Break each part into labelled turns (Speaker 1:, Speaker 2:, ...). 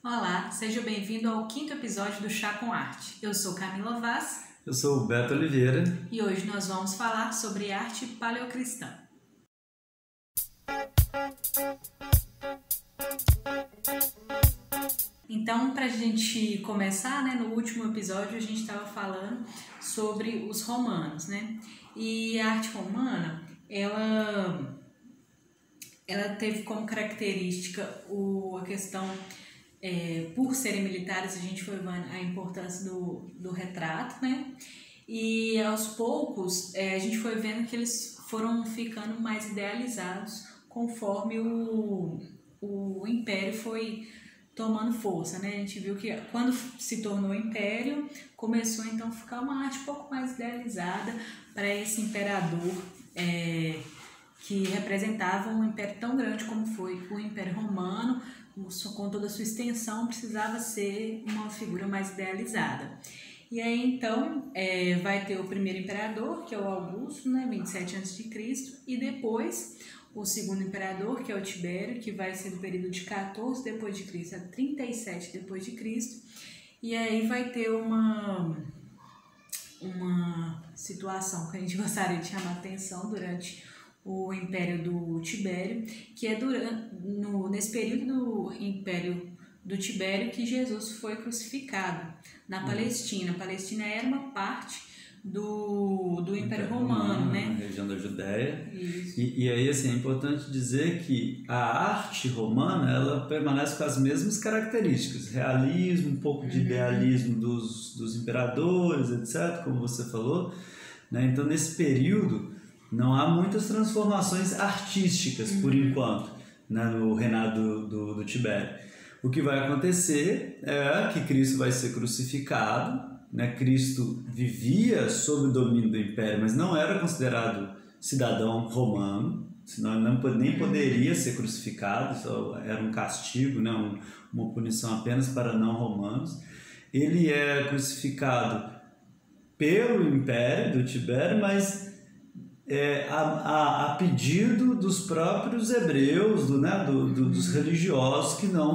Speaker 1: Olá, seja bem-vindo ao 5º episódio do Chá com Arte. Eu sou Camila Vaz.
Speaker 2: Eu sou o Beto Oliveira.
Speaker 1: E hoje nós vamos falar sobre arte paleocristã. Então, para a gente começar, no último episódio a gente estava falando sobre os romanos, E a arte romana, ela teve como característica a questão, por serem militares, a gente foi vendo a importância do retrato, E aos poucos a gente foi vendo que eles foram ficando mais idealizados conforme o império foi tomando força, A gente viu que quando se tornou império, começou então a ficar uma arte um pouco mais idealizada para esse imperador que representava um império tão grande como foi o Império Romano, com toda a sua extensão, precisava ser uma figura mais idealizada. E aí então vai ter o primeiro imperador, que é o Augusto, 27 a.C., e depois o segundo imperador, que é o Tibério, que vai ser do período de 14 depois de Cristo a 37 depois de Cristo. E aí vai ter uma situação que a gente gostaria de chamar a atenção durante o Império do Tibério, que é nesse período do Império do Tibério que Jesus foi crucificado na Palestina. A Palestina era uma parte do Império Romano,
Speaker 2: Na região da Judéia.
Speaker 1: Isso.
Speaker 2: E aí, assim, é importante dizer que a arte romana, ela permanece com as mesmas características, realismo, um pouco de idealismo dos imperadores, etc., como você falou, Então, nesse período, não há muitas transformações artísticas, por enquanto, no reinado do Tibério. O que vai acontecer é que Cristo vai ser crucificado, Cristo vivia sob o domínio do império, mas não era considerado cidadão romano, senão ele nem poderia ser crucificado, só era um castigo, uma punição apenas para não romanos. Ele é crucificado pelo império do Tibério, mas a pedido dos próprios hebreus, dos religiosos que não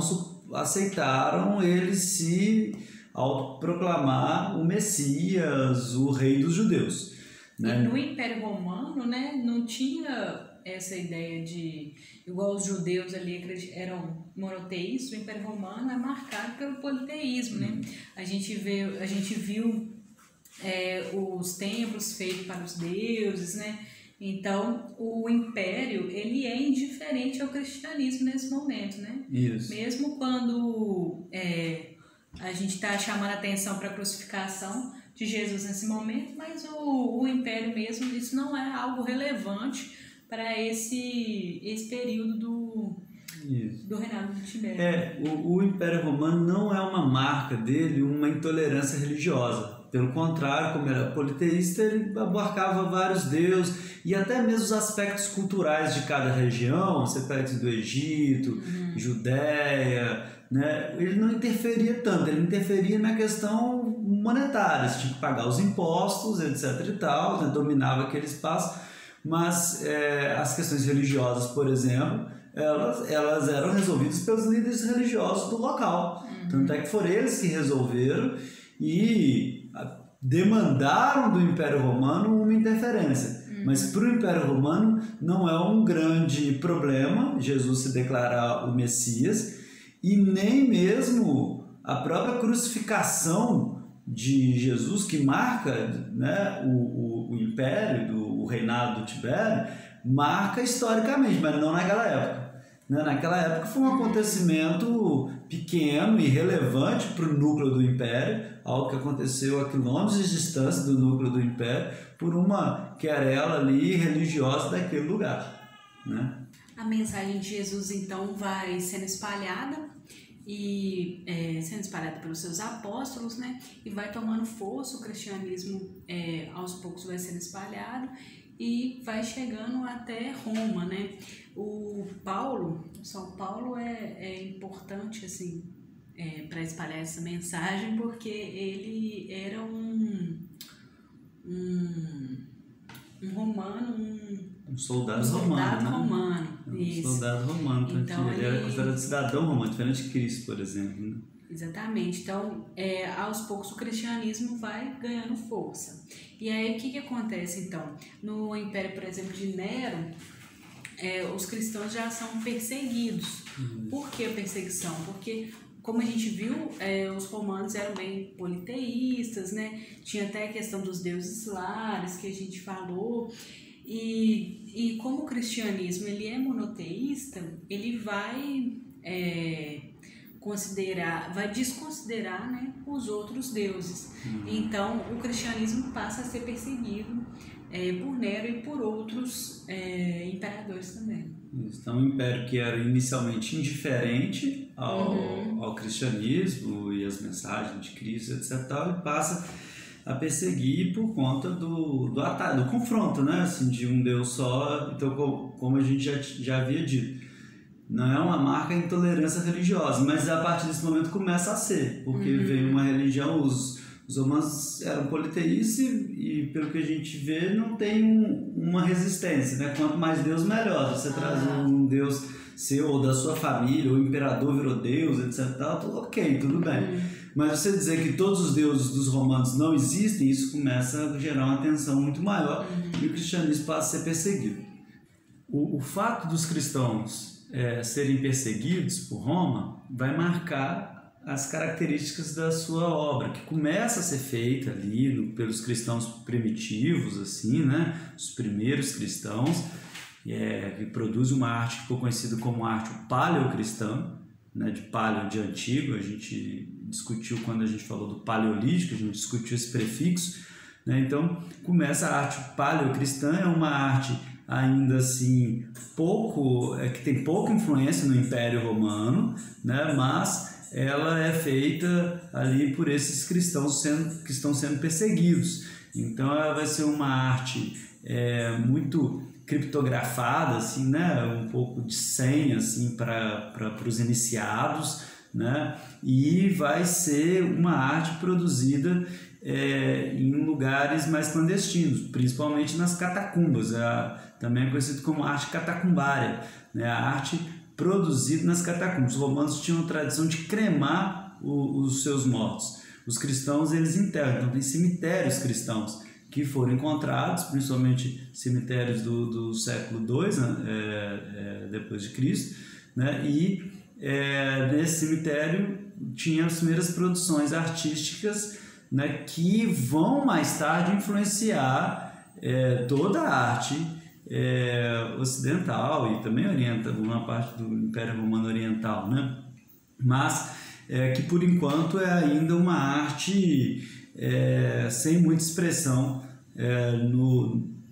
Speaker 2: aceitaram ele se autoproclamar o Messias, o rei dos judeus.
Speaker 1: E no Império Romano, não tinha essa ideia de, igual os judeus ali eram monoteístas, o Império Romano é marcado pelo politeísmo, A gente viu os templos feitos para os deuses, Então, o império, ele é indiferente ao cristianismo nesse momento,
Speaker 2: Isso.
Speaker 1: Mesmo quando a gente está chamando a atenção para a crucificação de Jesus nesse momento, mas o império mesmo, isso não é algo relevante para esse período do reinado do Tibério.
Speaker 2: O Império Romano não é uma marca dele uma intolerância religiosa. Pelo contrário, como era politeísta, ele abarcava vários deuses e até mesmo os aspectos culturais de cada região, você pega do Egito, Judéia, ele não interferia tanto, ele interferia na questão monetária, você tinha que pagar os impostos, etc. e tal, dominava aquele espaço, mas as questões religiosas, por exemplo, elas eram resolvidas pelos líderes religiosos do local. Tanto é que foram eles que resolveram e demandaram do Império Romano uma interferência. Mas para o Império Romano não é um grande problema Jesus se declarar o Messias, e nem mesmo a própria crucificação de Jesus, que marca o Império, o reinado do Tibério, marca historicamente, mas não naquela época. Naquela época foi um acontecimento pequeno e relevante para o núcleo do Império, algo que aconteceu a quilômetros de distância do núcleo do Império, por uma querela ali religiosa daquele lugar.
Speaker 1: A mensagem de Jesus, então, vai sendo espalhada e sendo espalhada pelos seus apóstolos, e vai tomando força, o cristianismo aos poucos vai sendo espalhado e vai chegando até Roma, O São Paulo é importante, assim, para espalhar essa mensagem, porque ele era
Speaker 2: um soldado
Speaker 1: Um soldado
Speaker 2: romano,
Speaker 1: romano,
Speaker 2: né?
Speaker 1: isso.
Speaker 2: Um soldado romano,
Speaker 1: Então,
Speaker 2: ele era considerado cidadão romano, diferente de Cristo, por exemplo, né?
Speaker 1: Exatamente. Então, aos poucos o cristianismo vai ganhando força. E aí, o que acontece, então? No Império, por exemplo, de Nero, os cristãos já são perseguidos. Por que a perseguição? Porque, como a gente viu, os romanos eram bem politeístas, né? Tinha até a questão dos deuses lares, que a gente falou. E como o cristianismo ele é monoteísta, ele vai desconsiderar, né, os outros deuses. Então, o cristianismo passa a ser perseguido por Nero e por outros imperadores também.
Speaker 2: Então, um império que era inicialmente indiferente ao cristianismo e às mensagens de Cristo, etc., ele passa a perseguir por conta do ataque, do confronto, né? Assim, de um Deus só. Então, como a gente já havia dito, não é uma marca de intolerância religiosa, mas a partir desse momento começa a ser, porque veio uma religião, os romanos eram politeístas e pelo que a gente vê não tem uma resistência, né? Quanto mais Deus, melhor. Você traz um Deus seu ou da sua família, ou o imperador virou Deus, etc. Ok, tudo bem. Mas você dizer que todos os deuses dos romanos não existem, isso começa a gerar uma tensão muito maior e o cristianismo passa a ser perseguido. O fato dos cristãos serem perseguidos por Roma vai marcar as características da sua obra, que começa a ser feita ali pelos cristãos primitivos, assim, né? Os primeiros cristãos, que produzem uma arte que ficou conhecida como arte paleocristã, né? De paleo, de antigo, a gente discutiu quando a gente falou do paleolítico, a gente discutiu esse prefixo, né? Então começa a arte paleocristã, é uma arte ainda assim que tem pouca influência no Império Romano, né? Mas ela é feita ali por esses cristãos que estão sendo perseguidos. Então ela vai ser uma arte muito criptografada, assim, né? Um pouco de senha assim, para os iniciados, né? E vai ser uma arte produzida em lugares mais clandestinos, principalmente nas catacumbas. Também é conhecido como arte catacumbária, né? A arte produzida nas catacumbas. Os romanos tinham a tradição de cremar os seus mortos. Os cristãos eles enterram, então tem cemitérios cristãos que foram encontrados, principalmente cemitérios do século II, depois de Cristo, né? E nesse cemitério tinha as primeiras produções artísticas, né, que vão mais tarde influenciar toda a arte ocidental e também oriental, uma parte do Império Romano Oriental, né? Mas que por enquanto é ainda uma arte sem muita expressão,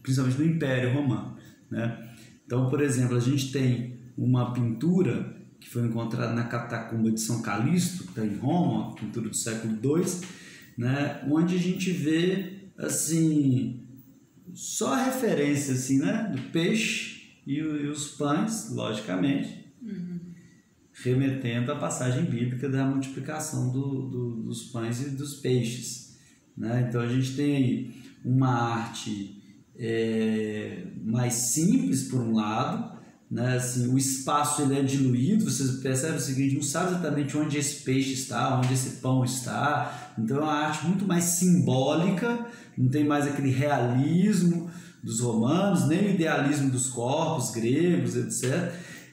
Speaker 2: principalmente no Império Romano, né? Então, por exemplo, a gente tem uma pintura que foi encontrada na catacumba de São Calixto, que está em Roma, uma pintura do século II, né? Onde a gente vê assim só a referência assim, né? Do peixe e os pães, logicamente, remetendo à passagem bíblica da multiplicação dos pães e dos peixes, né? Então a gente tem aí uma arte mais simples por um lado, né? Assim, o espaço ele é diluído, você percebe o seguinte, não sabe exatamente onde esse peixe está, onde esse pão está, então é uma arte muito mais simbólica, não tem mais aquele realismo dos romanos, nem o idealismo dos corpos gregos, etc.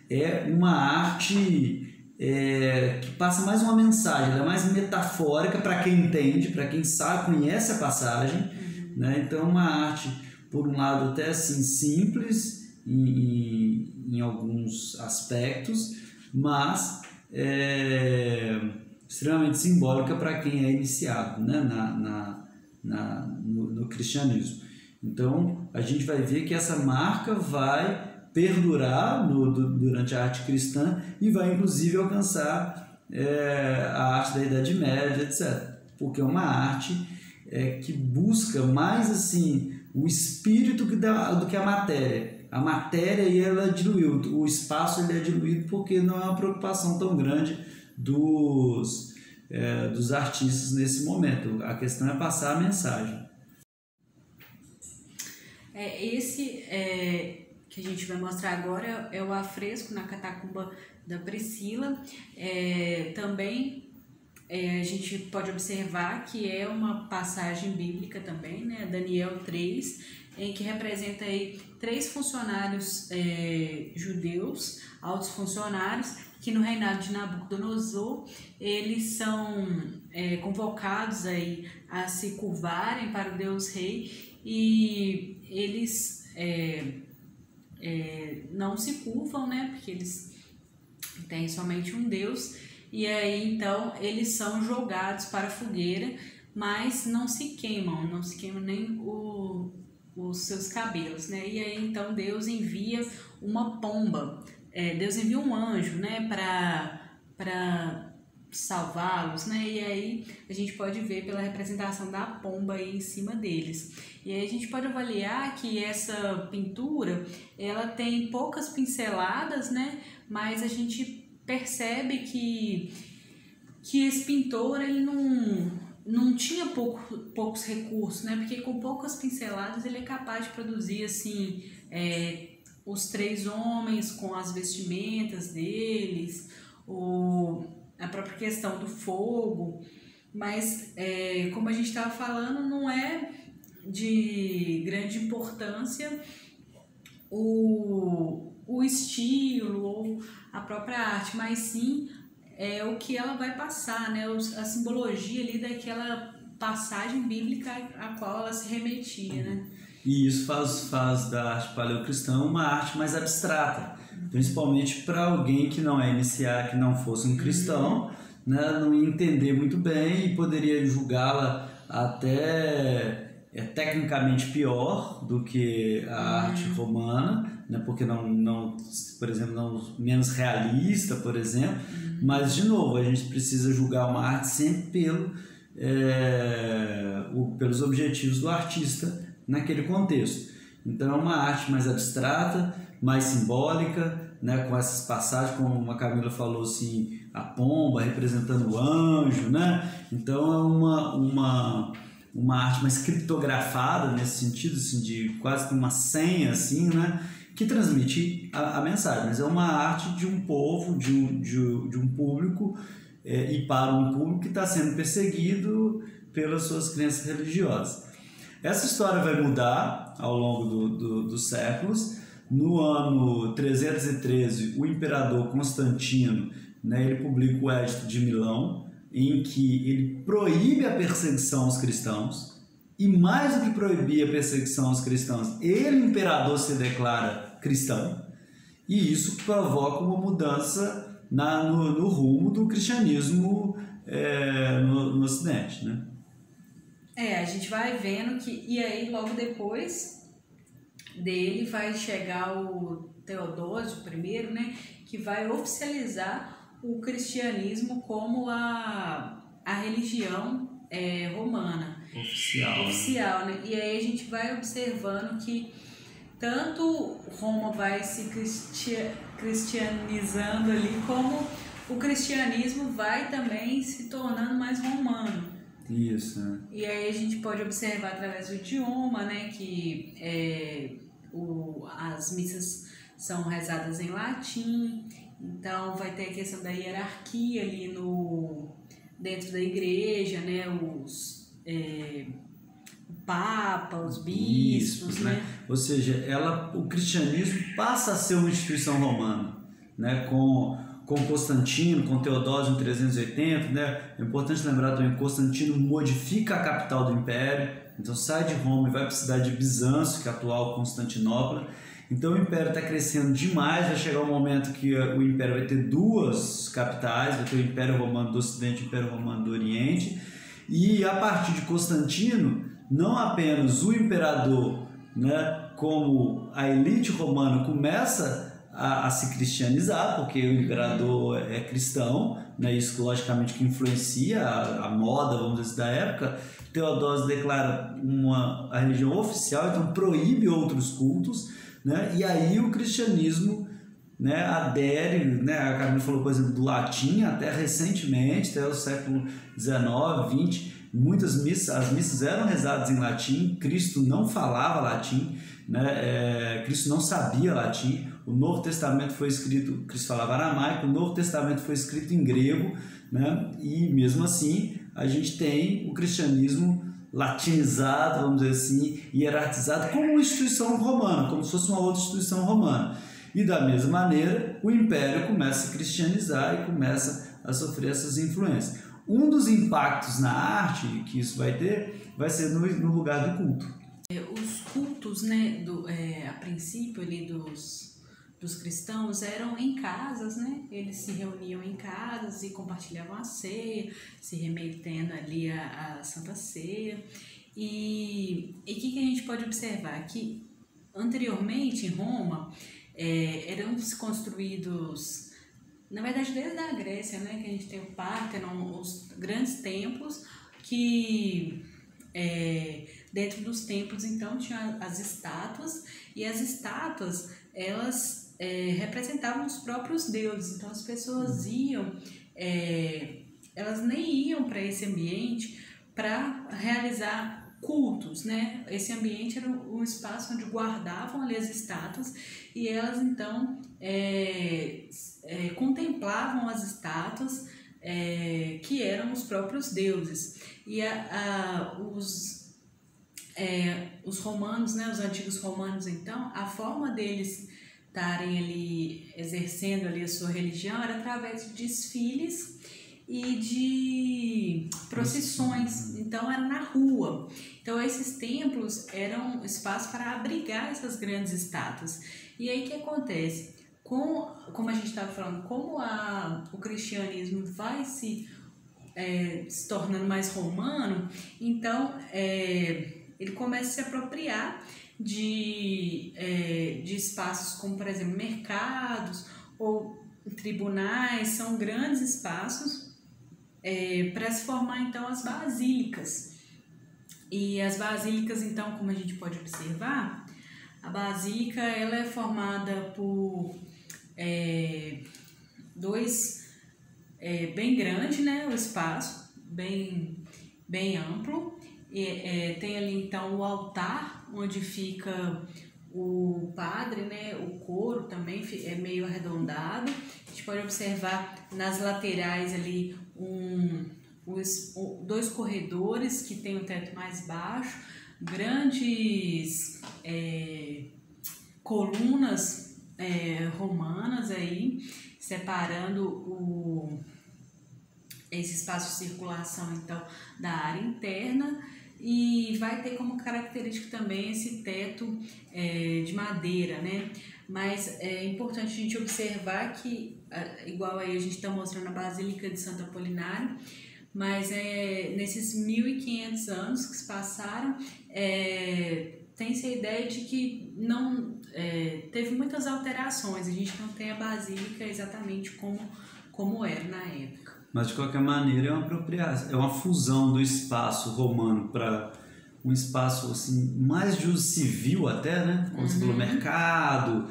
Speaker 2: É uma arte que passa mais uma mensagem, ela é mais metafórica para quem entende, para quem sabe, conhece a passagem, né? Então é uma arte, por um lado, até assim, simples em alguns aspectos, mas extremamente simbólica para quem é iniciado, né? No cristianismo. Então a gente vai ver que essa marca vai perdurar durante a arte cristã e vai inclusive alcançar a arte da Idade Média, etc. Porque é uma arte que busca mais assim o espírito do que a matéria. A matéria aí ela é diluída, o espaço ele é diluído porque não é uma preocupação tão grande dos artistas nesse momento. A questão é passar a mensagem.
Speaker 1: que a gente vai mostrar agora é o afresco na catacumba da Priscila. Também a gente pode observar que é uma passagem bíblica também, né? Daniel 3, em que representa aí 3 funcionários judeus, altos funcionários, que no reinado de Nabucodonosor eles são convocados aí a se curvarem para o Deus Rei, e eles não se curvam, né? Porque eles têm somente um Deus, e aí então eles são jogados para a fogueira, mas não se queimam nem os seus cabelos, né? E aí então Deus envia uma pomba, Deus envia um anjo, né, para salvá-los, né? E aí a gente pode ver pela representação da pomba aí em cima deles. E aí a gente pode avaliar que essa pintura, ela tem poucas pinceladas, né? Mas a gente percebe que esse pintor ele não tinha poucos recursos, né? Porque com poucas pinceladas ele é capaz de produzir assim os 3 homens com as vestimentas deles, a própria questão do fogo, mas como a gente estava falando, não é de grande importância o estilo ou a própria arte, mas sim o que ela vai passar, né? A simbologia ali daquela passagem bíblica a qual ela se remetia, né?
Speaker 2: E isso faz da arte paleocristã uma arte mais abstrata, principalmente para alguém que não é iniciado, que não fosse um cristão, né, não ia entender muito bem e poderia julgá-la até tecnicamente pior do que a arte romana, né, porque por exemplo, não menos realista, por exemplo, mas de novo a gente precisa julgar uma arte sempre pelos objetivos do artista naquele contexto. Então é uma arte mais abstrata, mais simbólica, né, com essas passagens, como a Camila falou, assim, a pomba representando o anjo, né? Então é uma arte mais criptografada nesse sentido, assim, de quase que uma senha, assim, né, que transmite a mensagem, mas é uma arte de um povo, de um público, e para um público que está sendo perseguido pelas suas crenças religiosas. Essa história vai mudar ao longo dos séculos. No ano 313, o imperador Constantino, né, ele publica o Edito de Milão, em que ele proíbe a perseguição aos cristãos, e mais do que proibir a perseguição aos cristãos, ele, imperador, se declara cristão, e isso provoca uma mudança no rumo do cristianismo no Ocidente, né?
Speaker 1: A gente vai vendo que... E aí, logo depois dele, vai chegar o Teodósio I, né? Que vai oficializar o cristianismo como a religião romana. Oficial, né? E aí a gente vai observando que tanto Roma vai se cristianizando ali, como o cristianismo vai também se tornando mais romano.
Speaker 2: Isso, né?
Speaker 1: E aí a gente pode observar através do idioma, né, que as missas são rezadas em latim, então vai ter a questão da hierarquia ali dentro da igreja, né, o Papa, os bispos, né?
Speaker 2: Ou seja, o cristianismo passa a ser uma instituição romana, né, com Constantino, com Teodósio em 380, né? É importante lembrar também que Constantino modifica a capital do império, então sai de Roma e vai para a cidade de Bizâncio, que é a atual Constantinopla. Então o império está crescendo demais, vai chegar um momento que o império vai ter 2 capitais, vai ter o Império Romano do Ocidente e o Império Romano do Oriente, e a partir de Constantino, não apenas o imperador, né, como a elite romana começa a se cristianizar, porque o imperador é cristão, né? Isso logicamente que influencia a moda, vamos dizer, da época. Teodósio declara a religião oficial, então proíbe outros cultos, né? E aí o cristianismo, né, adere, né? A Camila falou, por exemplo, do latim, até recentemente, até o século XIX, XX, Muitas missas, as missas eram rezadas em latim, Cristo não falava latim, né? Cristo não sabia latim. O Novo Testamento foi escrito, Cristo falava aramaico, o Novo Testamento foi escrito em grego, né? E mesmo assim a gente tem o cristianismo latinizado, vamos dizer assim, hierarquizado como uma instituição romana, como se fosse uma outra instituição romana. E da mesma maneira o império começa a se cristianizar e começa a sofrer essas influências. Um dos impactos na arte que isso vai ter vai ser no lugar do culto.
Speaker 1: Os cultos, né, a princípio ali dos cristãos eram em casas, né? Eles se reuniam em casas e compartilhavam a ceia, se remetendo ali a Santa Ceia. E o que a gente pode observar? Que anteriormente em Roma eram construídos, na verdade desde a Grécia, né? Que a gente tem o Parthenon, os grandes templos que... dentro dos templos então tinha as estátuas, e as estátuas elas representavam os próprios deuses. Então as pessoas iam, elas nem iam para esse ambiente para realizar cultos, né? Esse ambiente era um espaço onde guardavam ali as estátuas, e elas então contemplavam as estátuas que eram os próprios deuses. E os romanos, né, os antigos romanos, então, a forma deles estarem ali exercendo ali a sua religião era através de desfiles e de procissões. Então era na rua. Então esses templos eram espaço para abrigar essas grandes estátuas. E aí o que acontece? Como a gente estava falando, como o cristianismo vai se tornando mais romano, então ele começa a se apropriar de espaços como, por exemplo, mercados ou tribunais. São grandes espaços para se formar então as basílicas. E as basílicas, então, como a gente pode observar, a basílica ela é formada por bem grande, né, o espaço, bem amplo. Tem ali então o altar, onde fica o padre, né, o coro também é meio arredondado. A gente pode observar nas laterais ali dois corredores que tem um teto mais baixo, grandes colunas romanas aí, separando esse espaço de circulação então da área interna. E vai ter como característica também esse teto de madeira, né? Mas é importante a gente observar que, igual aí a gente está mostrando a Basílica de Santo Apolinário, mas nesses 1500 anos que se passaram, tem-se a ideia de que não teve muitas alterações. A gente não tem a Basílica exatamente como era na época.
Speaker 2: Mas de qualquer maneira é uma apropriação, é uma fusão do espaço romano para um espaço assim, mais de uso civil até, né? Como você falou, mercado,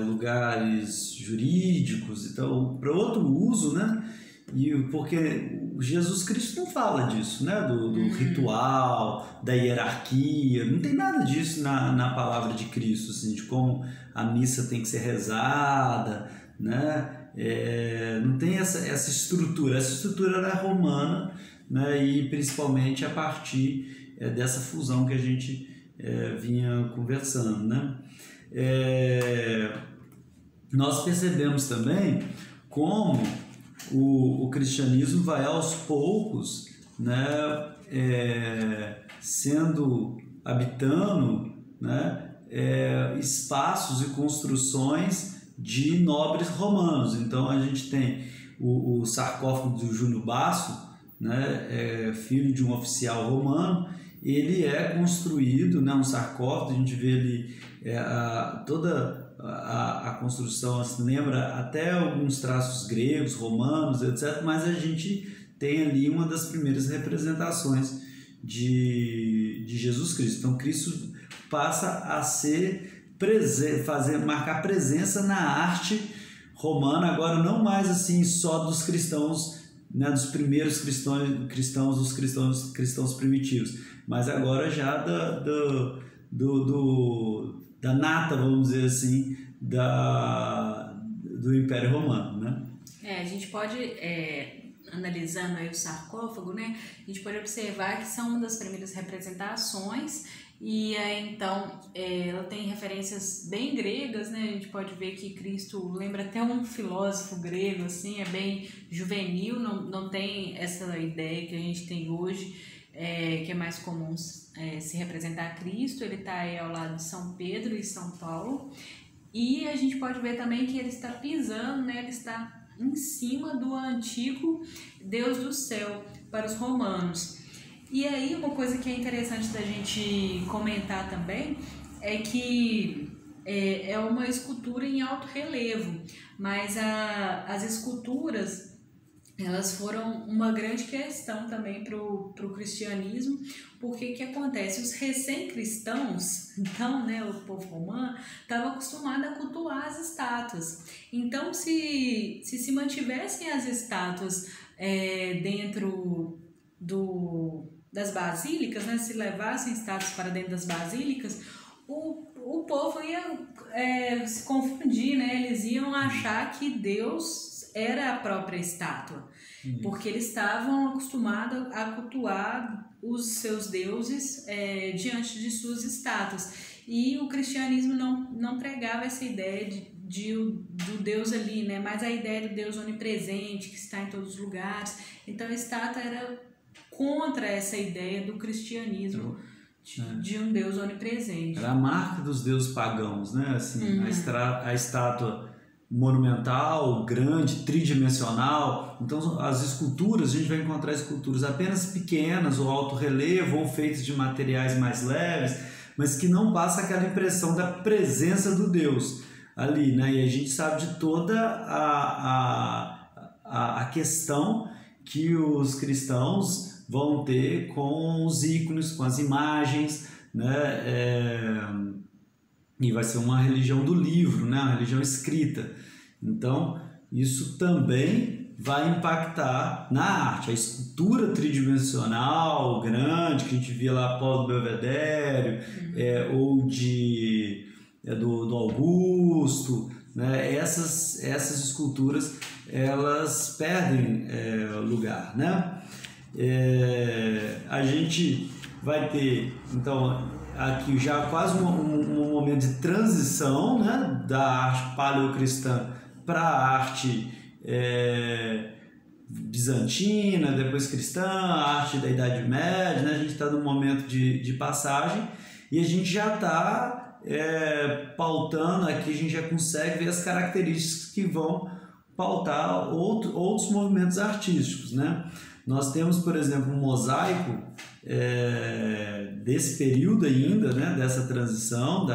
Speaker 2: lugares jurídicos, então para outro uso, né? E porque Jesus Cristo não fala disso, né? Do ritual, da hierarquia, não tem nada disso na palavra de Cristo, assim, de como a missa tem que ser rezada, né? Não tem essa estrutura era romana, né? E principalmente a partir dessa fusão que a gente vinha conversando, né? Nós percebemos também como o cristianismo vai aos poucos, né? Habitando, né? Espaços e construções de nobres romanos. Então a gente tem o sarcófago do Júlio Basso, né, filho de um oficial romano. Ele é construído, né, um sarcófago, a gente vê ali toda a construção, assim, lembra até alguns traços gregos, romanos, etc. Mas a gente tem ali uma das primeiras representações de Jesus Cristo. Então Cristo passa a ser marcar presença na arte romana, agora não mais assim só dos cristãos né, dos primeiros cristãos, dos cristãos primitivos, mas agora já da nata, vamos dizer assim, do Império Romano, né?
Speaker 1: A gente pode, analisando aí o sarcófago, né, a gente pode observar que são uma das primeiras representações e aí, então, ela tem referências bem gregas, né, a gente pode ver que Cristo lembra até um filósofo grego, assim, é bem juvenil, não tem essa ideia que a gente tem hoje, que é mais comum se representar Cristo. Ele está aí ao lado de São Pedro e São Paulo, e a gente pode ver também que ele está pisando, né, ele está em cima do antigo Deus do céu para os romanos. E aí uma coisa que é interessante da gente comentar também é que é uma escultura em alto relevo, mas as esculturas elas foram uma grande questão também para o cristianismo, porque que acontece? Os recém-cristãos, então, né, o povo romano, estava acostumado a cultuar as estátuas. Então, se mantivessem as estátuas dentro das basílicas, né, se levassem estátuas para dentro das basílicas, o povo ia se confundir, né? Eles iam achar que Deus era a própria estátua, porque eles estavam acostumados a cultuar os seus deuses diante de suas estátuas. E o cristianismo não pregava essa ideia do Deus ali, né? Mas a ideia do Deus onipresente, que está em todos os lugares. Então a estátua era contra essa ideia do cristianismo, de um Deus onipresente.
Speaker 2: Era a marca dos deuses pagãos, né? Assim, a estátua monumental, grande, tridimensional. Então, as esculturas, a gente vai encontrar esculturas apenas pequenas, ou alto relevo, ou feitas de materiais mais leves, mas que não passa aquela impressão da presença do Deus ali, né? E a gente sabe de toda a questão que os cristãos vão ter com os ícones, com as imagens, né? E vai ser uma religião do livro, né? Uma religião escrita. Então, isso também vai impactar na arte. A escultura tridimensional, grande, que a gente via lá Paulo do Belvedere, ou do Augusto, né? Essas esculturas, elas perdem lugar, né? A gente vai ter, então, aqui já quase um momento de transição, né, da arte paleocristã para a arte bizantina, depois cristã, a arte da Idade Média, né? A gente está num momento de passagem e a gente já está pautando aqui, a gente já consegue ver as características que vão pautar outros movimentos artísticos, né? Nós temos, por exemplo, um mosaico desse período ainda, né, dessa transição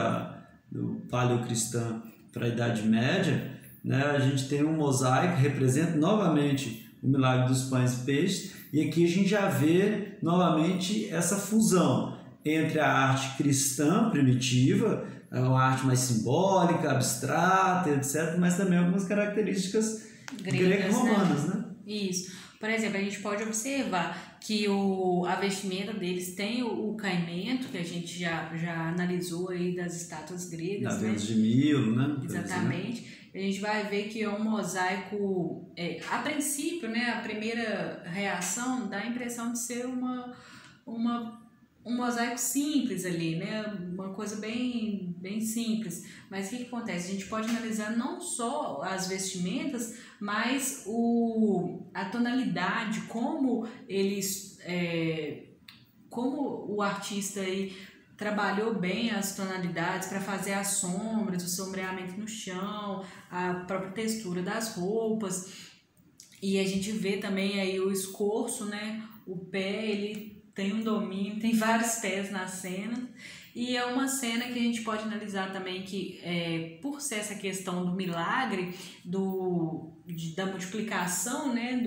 Speaker 2: do paleocristã para a Idade Média, né? A gente tem um mosaico que representa novamente o milagre dos pães e peixes, e aqui a gente já vê novamente essa fusão entre a arte cristã primitiva, uma arte mais simbólica, abstrata, etc., mas também algumas características greco-romanas, né?
Speaker 1: Isso. Por exemplo, a gente pode observar que a vestimenta deles tem o caimento, que a gente já analisou aí das estátuas gregas,
Speaker 2: da Vênus de Milo, né?
Speaker 1: Exatamente. A gente vai ver que é um mosaico, a princípio, né, a primeira reação dá a impressão de ser um mosaico simples ali, né? Uma coisa bem simples. Mas o que acontece? A gente pode analisar não só as vestimentas, mas a tonalidade, como o artista aí trabalhou bem as tonalidades para fazer as sombras, o sombreamento no chão, a própria textura das roupas. E a gente vê também aí o escorço, né? O pé, ele tem um domínio, tem vários pés na cena, e é uma cena que a gente pode analisar também que, por ser essa questão do milagre, da multiplicação, né,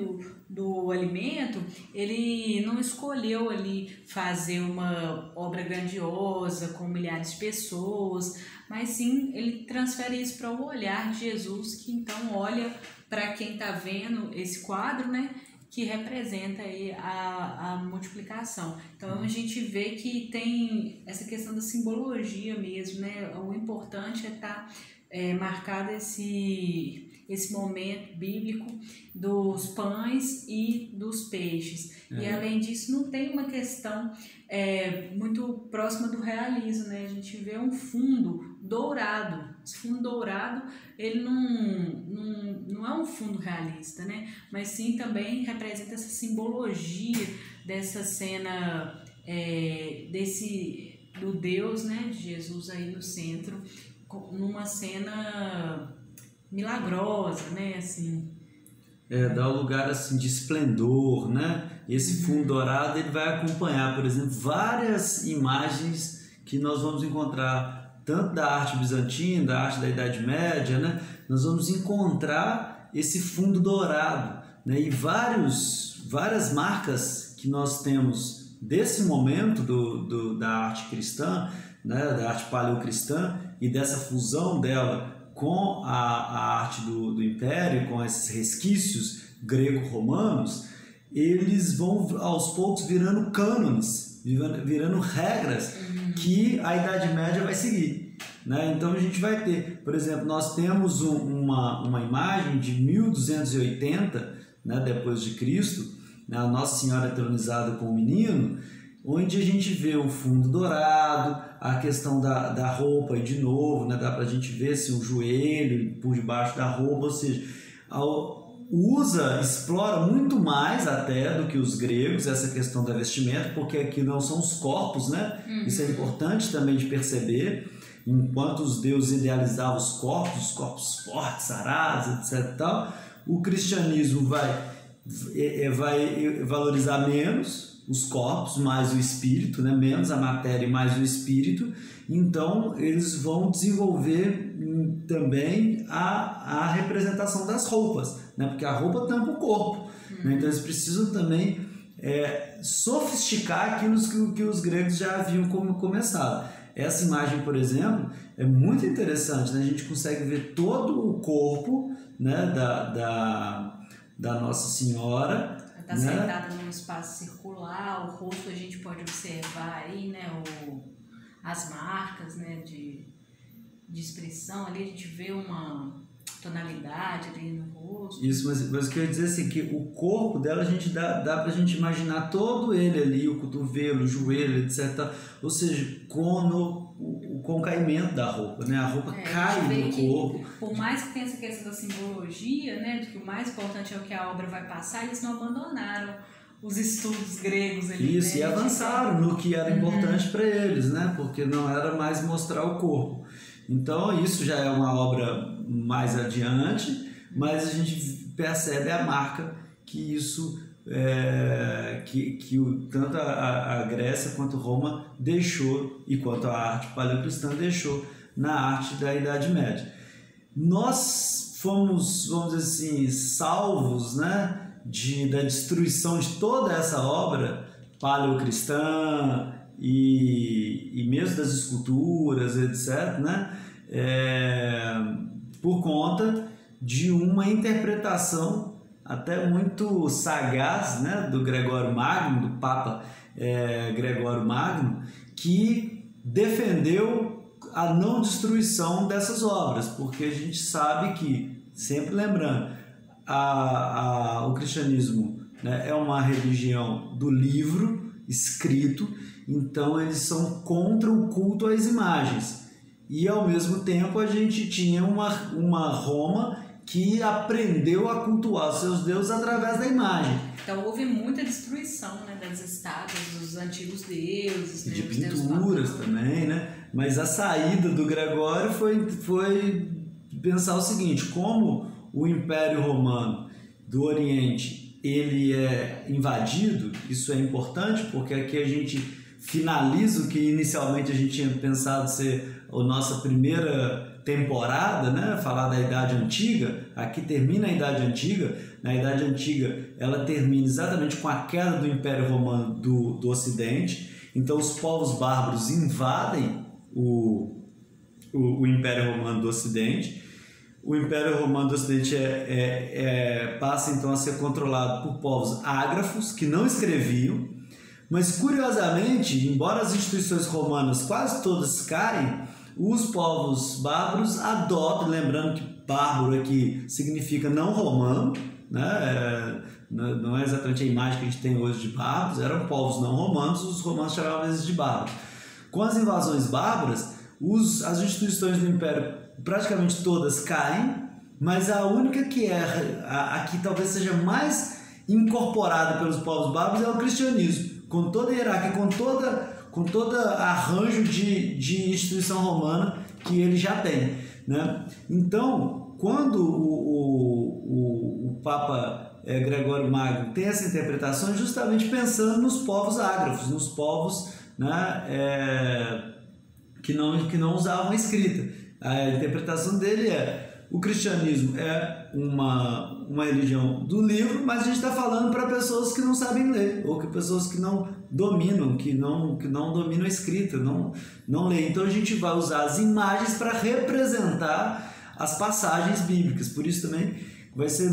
Speaker 1: do alimento, ele não escolheu ali fazer uma obra grandiosa com milhares de pessoas, mas sim ele transfere isso para o olhar de Jesus, que então olha para quem está vendo esse quadro, né, que representa aí a multiplicação. Então a gente vê que tem essa questão da simbologia mesmo, né? O importante é estar marcado esse momento bíblico dos pães e dos peixes. E além disso, não tem uma questão muito próxima do realismo, né? A gente vê um fundo dourado. Esse fundo dourado, ele não é um fundo realista, né? Mas sim também representa essa simbologia dessa cena do Deus, né? De Jesus aí no centro, numa cena milagrosa, né? Assim.
Speaker 2: Dá um lugar assim de esplendor, né? Esse fundo dourado ele vai acompanhar, por exemplo, várias imagens que nós vamos encontrar tanto da arte bizantina, da arte da Idade Média, né? Nós vamos encontrar esse fundo dourado, né? E várias marcas que nós temos desse momento da arte cristã, né? Da arte paleocristã e dessa fusão dela com a arte do Império, com esses resquícios greco-romanos, eles vão aos poucos virando cânones, virando regras que a Idade Média vai seguir, né? Então a gente vai ter, por exemplo, nós temos uma imagem de 1280, né, depois de Cristo, né, a Nossa Senhora entronizada com o menino, onde a gente vê o fundo dourado, a questão da roupa, e de novo, né, dá para a gente ver assim, o joelho por debaixo da roupa, ou seja, explora muito mais até do que os gregos essa questão da vestimenta, porque aqui não são os corpos, né? Isso é importante também de perceber. Enquanto os deuses idealizavam os corpos fortes, sarados, etc. e tal, o cristianismo vai valorizar menos os corpos, mais o espírito, né? Menos a matéria e mais o espírito. Então eles vão desenvolver também a representação das roupas, né? Porque a roupa tampa o corpo, né? Então eles precisam também sofisticar aquilo que os gregos já haviam começado. Essa imagem, por exemplo, é muito interessante, né? A gente consegue ver todo o corpo, né? da Nossa Senhora.
Speaker 1: Está sentada num espaço circular, o rosto a gente pode observar aí, né? As marcas, né? de expressão ali, a gente vê uma tonalidade ali no rosto.
Speaker 2: Isso, mas o que eu ia dizer assim, que o corpo dela a gente dá pra gente imaginar todo ele ali, o cotovelo, o joelho, etc. Ou seja, com o caimento da roupa, né? A roupa cai no corpo.
Speaker 1: Por mais que tenha essa questão da simbologia, né? De que o mais importante é o que a obra vai passar, eles não abandonaram os estudos gregos ali.
Speaker 2: Isso, né? E avançaram no que era importante para eles, né? Porque não era mais mostrar o corpo. Então isso já é uma obra mais adiante, mas a gente percebe a marca que isso tanto a Grécia quanto Roma deixou e quanto a arte paleocristã deixou na arte da Idade Média. Nós fomos, vamos dizer assim, salvos, né, da destruição de toda essa obra paleocristã e mesmo das esculturas, etc., né? Por conta de uma interpretação até muito sagaz, né, do Gregório Magno, do Papa Gregório Magno, que defendeu a não destruição dessas obras, porque a gente sabe que, sempre lembrando, o cristianismo, né, é uma religião do livro escrito, então eles são contra o culto às imagens. E ao mesmo tempo a gente tinha uma Roma que aprendeu a cultuar os seus deuses através da imagem.
Speaker 1: Então houve muita destruição, né, das estátuas dos antigos deuses, né,
Speaker 2: de pinturas também, né? Mas a saída do Gregório foi pensar o seguinte: como o Império Romano do Oriente ele é invadido, isso é importante porque aqui a gente finaliza o que inicialmente a gente tinha pensado ser a nossa primeira temporada, né? Falar da Idade Antiga. Aqui termina a Idade Antiga. Na Idade Antiga ela termina exatamente com a queda do Império Romano do Ocidente. Então os povos bárbaros invadem o Império Romano do Ocidente. o Império Romano do Ocidente passa então a ser controlado por povos ágrafos que não escreviam, mas curiosamente, embora as instituições romanas quase todas caem, os povos bárbaros adotam, lembrando que bárbaro aqui significa não romano, né? Não é exatamente a imagem que a gente tem hoje de bárbaros, eram povos não romanos, os romanos chamavam eles de bárbaros. Com as invasões bárbaras, as instituições do Império praticamente todas caem, mas a única que aqui talvez seja mais incorporada pelos povos bárbaros é o cristianismo, com toda a hierarquia, com todo arranjo de instituição romana que ele já tem, né? Então, quando o Papa Gregório Magno tem essa interpretação, é justamente pensando nos povos ágrafos, nos povos, né, que não usavam a escrita. A interpretação dele o cristianismo é uma religião do livro, mas a gente está falando para pessoas que não sabem ler, ou que pessoas que não dominam, que não dominam a escrita, não leem. Então a gente vai usar as imagens para representar as passagens bíblicas, por isso também vai ser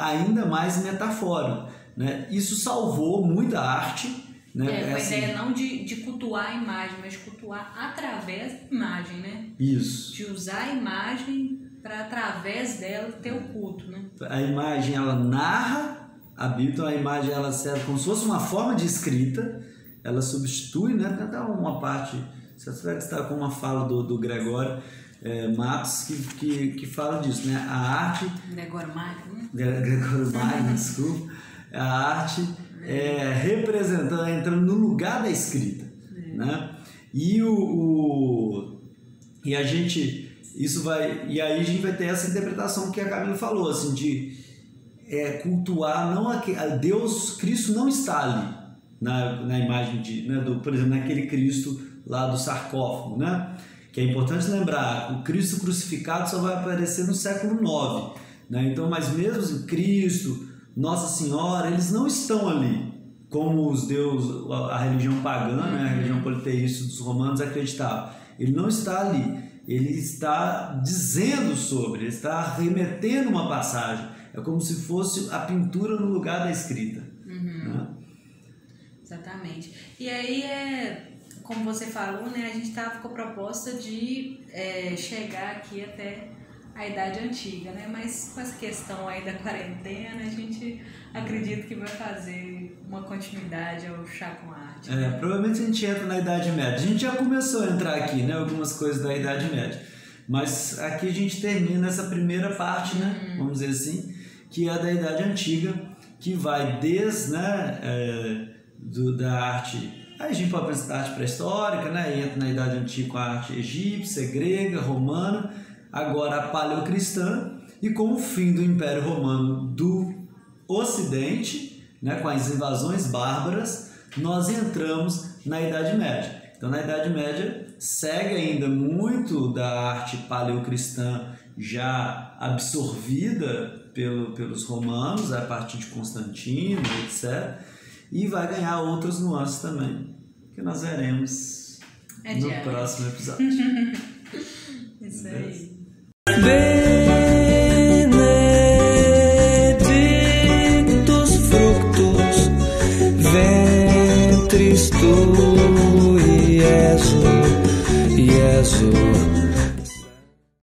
Speaker 2: ainda mais metafórico, né? Isso salvou muita arte, né?
Speaker 1: A ideia não de cultuar a imagem, mas de cultuar através da imagem, né?
Speaker 2: Isso.
Speaker 1: De usar a imagem para através dela ter o culto, né?
Speaker 2: A imagem ela narra a Bíblia, então a imagem ela serve como se fosse uma forma de escrita, ela substitui, né? Tem até uma parte, você vai estar com uma fala do Gregório Matos que fala disso, né? A arte...
Speaker 1: Gregório Magno,
Speaker 2: desculpa. A arte representando, entrando no lugar da escrita, né? E a gente... E aí a gente vai ter essa interpretação que a Camila falou, assim, de cultuar, não a Deus, Cristo não está ali na imagem né, por exemplo, naquele Cristo lá do sarcófago, né? Que é importante lembrar, o Cristo crucificado só vai aparecer no século IX, né? Então, mas mesmo Cristo, Nossa Senhora, eles não estão ali como os deuses, a religião pagã, né, a religião politeísta dos romanos acreditava. Ele não está ali. Ele está dizendo ele está remetendo uma passagem. É como se fosse a pintura no lugar da escrita. Né?
Speaker 1: Exatamente. E aí, como você falou, né, a gente estava com a proposta de chegar aqui até a Idade Antiga, né? Mas com essa questão aí da quarentena, a gente acredita que vai fazer uma continuidade ao Chá com Arte.
Speaker 2: Provavelmente a gente entra na Idade Média. A gente já começou a entrar aqui, né? Algumas coisas da Idade Média. Mas aqui a gente termina essa primeira parte, né? Vamos dizer assim, que é da Idade Antiga, que vai desde, né, da arte... Aí a gente pode pensar da arte pré-histórica, né? Entra na Idade Antiga com a arte egípcia, grega, romana, agora a paleocristã, e com o fim do Império Romano do Ocidente, né, com as invasões bárbaras, nós entramos na Idade Média. Então, na Idade Média, segue ainda muito da arte paleocristã já absorvida pelos romanos, a partir de Constantino, etc., e vai ganhar outras nuances também, que nós veremos no próximo episódio.
Speaker 1: Isso aí.
Speaker 3: Benedictus fructus ventris tui, Iesus, Iesus.